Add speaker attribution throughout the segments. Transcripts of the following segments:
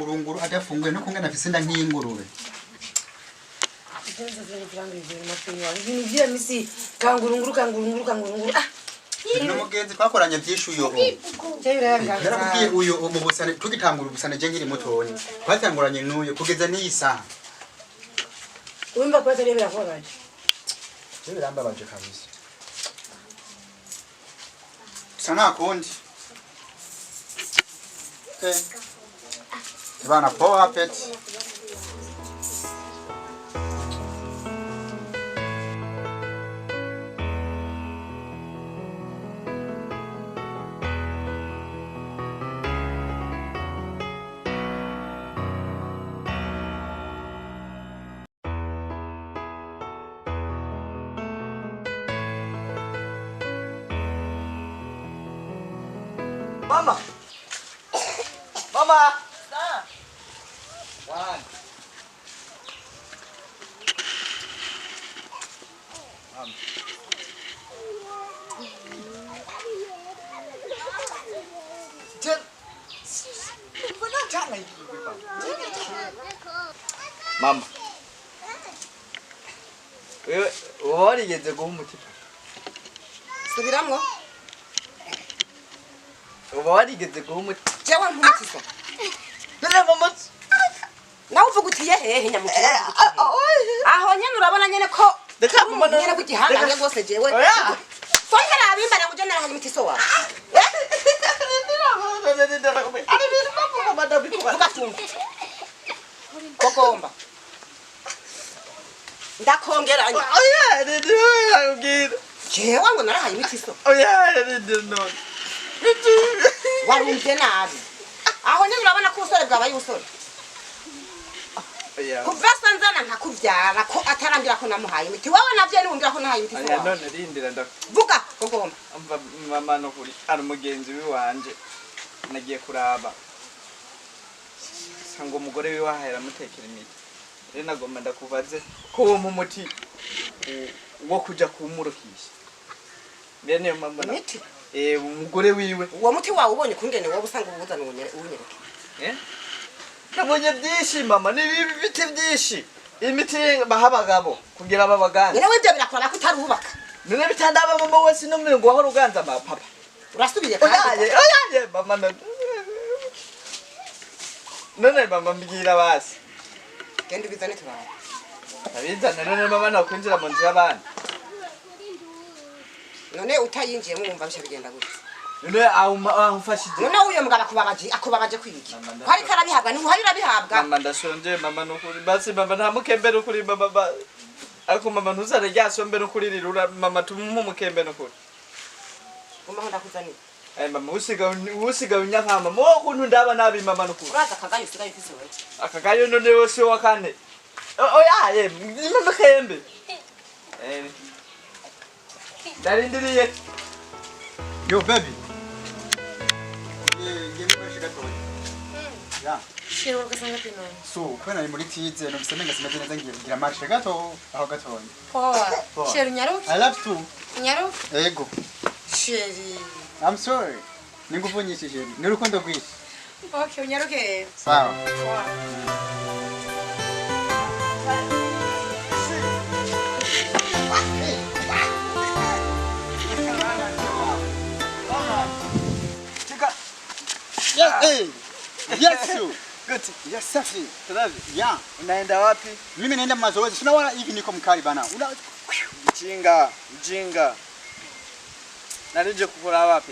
Speaker 1: kangurunguru adafunguye no kungana afise inda nk'ingurube. No mugenzi twakoranye byinshi uyo. Narakubwiye uyo mu busane tugitangura ubusane je nkiri mutonya. Twatanguranye n'uyo kugeza n'iyi saha.
Speaker 2: Wimba kwa tele birakoraje.
Speaker 1: Je birambabaje kabisa. Sana kundi. Bana poa peti.
Speaker 3: Mama. Mama. One. Ten. Mama. warigeze guha umuti?
Speaker 2: Subiramwo.
Speaker 3: Warigeze guha umuti?
Speaker 2: Jewe mpumutisa.
Speaker 3: None mama.
Speaker 2: Nawe uvuga uti yehe nyamukira. Aho nyene urabona nyene ko
Speaker 3: Deka mbona
Speaker 2: nyene kugihangange gose jewe. Sonke nabimba nakuje narahanye imitiso wawe. Kogomba. Ndakongeranye. Jewe ngo narahaye imitiso. Warumvye nabi. Aho nyene urabona ko usore bwabaye usore. Kuvasa nzana nkakuvyara ko atarangira ko namuhaye imiti. Wowe navyo niwumvira ko nahaye imiti wawe.
Speaker 3: None rindira
Speaker 2: Vuga kogomba.
Speaker 3: Umva mama no kuri ari umugenzi wiwanje nagiye kuraba. Sango umugore wiwe ahera mutekera imiti. Rero nagomba ndakubaze ko uwo muti wo kuja kumurukisha. Bene mama
Speaker 2: imiti.
Speaker 3: Umugore wiwe.
Speaker 2: Uwo muti wawe ubonye kungene wowe usanga ubuzana unyereke.
Speaker 3: Nabonye byinshi mama nibi biti byinshi. Imiti bahabagabo kugira babaganda.
Speaker 2: None webyo birakora ko utarubaka.
Speaker 3: None bitandaba mama wese no mirongo aho ruganza ma papa.
Speaker 2: Urasubiye kandi.
Speaker 3: Oyaye mama none mama mbwira basi.
Speaker 2: Genda bizane tubara.
Speaker 3: Abizana none mama nakwinjira mu nzu y'abana.
Speaker 2: None utayinjiye mwumva bisha bigenda gute?
Speaker 3: None amfashije.
Speaker 2: None uyo mugaba akubabaje kwiki. Kwari karabihabwa ni uhari rabihabwa.
Speaker 3: Mama ndashonje mama nukuri basi mama nta mukembere ukuri mama ariko mama ntuzare ryasombere ukuri rirura mama tumumu mukembe nukuri.
Speaker 2: Umaho ndakuzani.
Speaker 3: Mama usiga unyakama mo kuntu ndaba nabi mama nukuri.
Speaker 2: Uraza kagayo usigaye ufise wewe.
Speaker 3: Akagayo none wose wakane. Oya mama kembe. Darindiriye.
Speaker 1: Yo baby. Ya.
Speaker 2: Shiro gasanga pino.
Speaker 1: So, kwena ni muri tize no biseme ngasime neza ngiye kugira marche gato aho gatonya.
Speaker 2: Oh. Shiro nyaruki.
Speaker 1: I love to.
Speaker 2: Nyaruki.
Speaker 1: Ego.
Speaker 2: Shiri.
Speaker 1: I'm sorry. Ninguvunyishije. Ni rukundo rwishi.
Speaker 2: Okay, unyaruke.
Speaker 1: Sawa. Hey. Yes you.
Speaker 3: Good.
Speaker 1: Yes safi.
Speaker 3: Travi.
Speaker 1: Ya.
Speaker 3: Unaenda wapi?
Speaker 1: Mimi naenda mazoezi. Sinaona hivi niko mkali bana.
Speaker 3: Mjinga. Narije kukura wapi?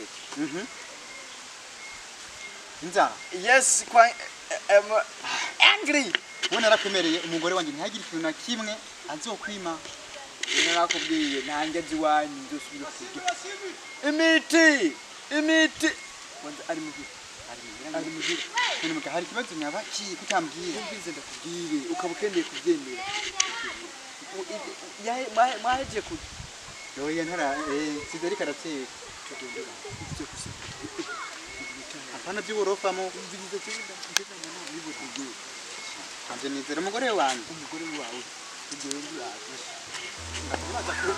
Speaker 1: Inzara.
Speaker 3: Yes kwa angry.
Speaker 1: Wona rakemereye umugore wanjye ntihagire ikintu na kimwe azokwima.
Speaker 3: Nina nakubwiye nanjye ziwanyu ndosubira kugira. Imiti.
Speaker 1: Wanza ari mugira. None muga hari kibazo nyabaki kutambwira.
Speaker 3: Mbize ndakubwire ukabukendeye kubyemera. Mwaje ku.
Speaker 1: Yoya ntara sidari karateye. Hapana by'uburofa mu
Speaker 3: Mbize cyenda ndetse na nibo kugiye.
Speaker 1: Anje nizera umugore wanjye.
Speaker 3: Umugore wawe ugiye ndiraje.
Speaker 1: Ndakubaza ko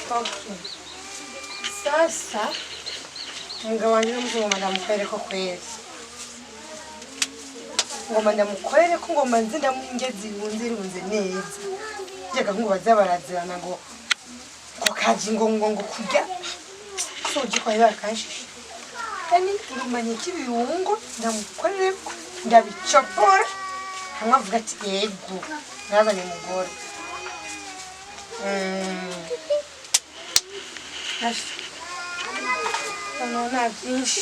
Speaker 2: Okay. Sasa umugabo wanjye n'umugabo ndamukwerere ko kwezi ngoma ndamukwerere ko ngoma nzi ndamungeze irunze neza jyaga ngo bazabarazirana ngo ko kaji ngo kurya soje kwa bakashije kandi urumanye kibirungo ndamukwerere ko ndabicopora nkavuga ati yego nazanye umugore nta byinshi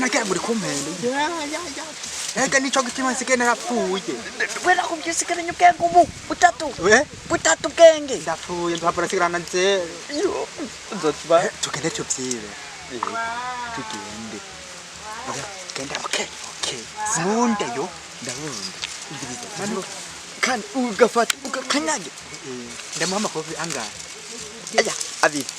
Speaker 1: nagira muri kumpende ega nico gitima nsigaye narapfuye
Speaker 4: wena kubyusikana nyubwenge ubu butatu bwenge
Speaker 1: ndapfuye ndapfura nsigarana nze
Speaker 3: uzotuba
Speaker 1: tugende tuvyibe tugende genda okay zunde yo ndabunda
Speaker 4: mano kandi ugafata ukakanyage
Speaker 1: ndamuha amakofi angahe
Speaker 4: aya abiri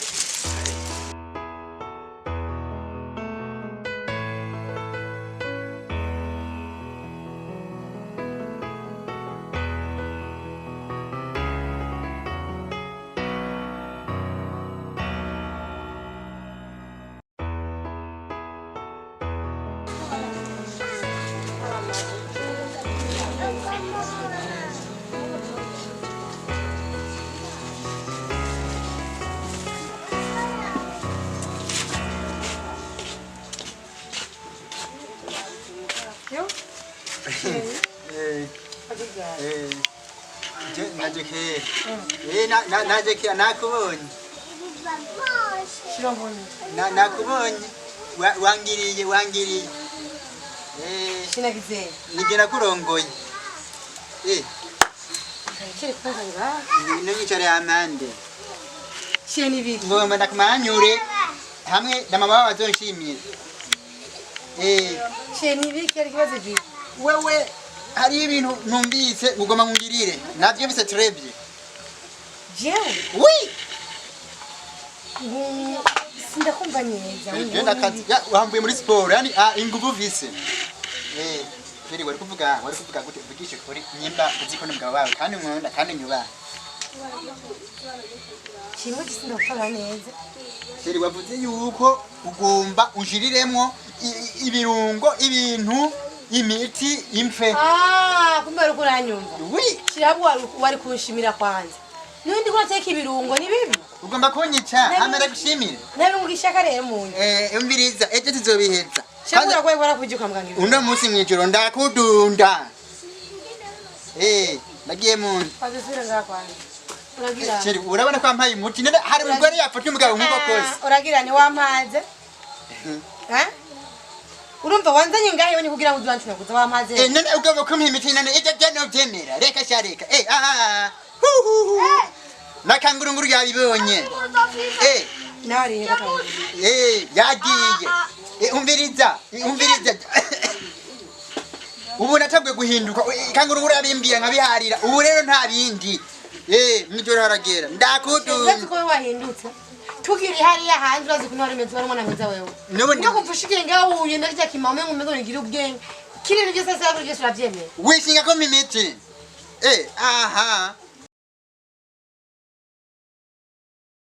Speaker 1: najeke nakubonye nakubonye wangiriye
Speaker 2: sinagize
Speaker 1: nigera kurongoye
Speaker 2: kiri kuzanga
Speaker 1: n'inyicaro y'amande
Speaker 2: kiri nibiki
Speaker 1: ngomba ndakumanyure hamwe namama baba bazonshimira
Speaker 2: kiri nibiki ari kibazo gi
Speaker 1: wewe hari ibintu numvise ugomba ngungirire navyo bise trebye
Speaker 2: jewe
Speaker 1: oui
Speaker 2: sindakumva neza
Speaker 1: genda kazi wambuye muri sport yani inguvu vise Feri wari kuvuga gute uvugishe kuri nyimba uziko n'umugabo wawe kandi nkunda kandi nyuba
Speaker 2: kimwe gisindakora neza
Speaker 1: Feri wavuze yuko ugomba unjiriremwo ibirungo ibintu imiti imfe
Speaker 2: kumbe uri kuranyumva
Speaker 1: oui
Speaker 2: kirabu wari kunshimira kwanza nundi kurateka ibirungo ni bibi
Speaker 1: ugomba kunyica amara gushimira
Speaker 2: nabimugishaka rero munyu
Speaker 1: umviriza ejo tuzobiheza
Speaker 2: shakura kwe warakujuka muganga
Speaker 1: uno munsi mwijoro ndakudunda nagiye munsi
Speaker 2: bazisubira ngakwanza uragira
Speaker 1: Cheri urabona ko ampaye umuti nende hari umugore yapfuye umugabo nkuko kose
Speaker 2: uragira ni wamaze urumva wanzanye ngahe wenye kugira ngo uzantuna kuza wamaze
Speaker 1: nende ugomba kumpa imiti nende ije byano byemera reka shareka nakangurunguru yabibonye
Speaker 2: nari ngakwanza
Speaker 1: yagiye umviriza ubu natabwe guhinduka kangurunguru yabimbwiye nkabiharira ubu rero nta bindi mwijoro haragera ndakudunda
Speaker 2: ko wahindutse tukiri hariya hanze urazi ko ntwari meze barimo nameza wewe
Speaker 1: nubundi
Speaker 2: nakupfushike ngaho uye ndarya kimame ngo meze ngira ubwenge kirere byose sasa byose urabyemeye
Speaker 1: wishinga ko mimiti aha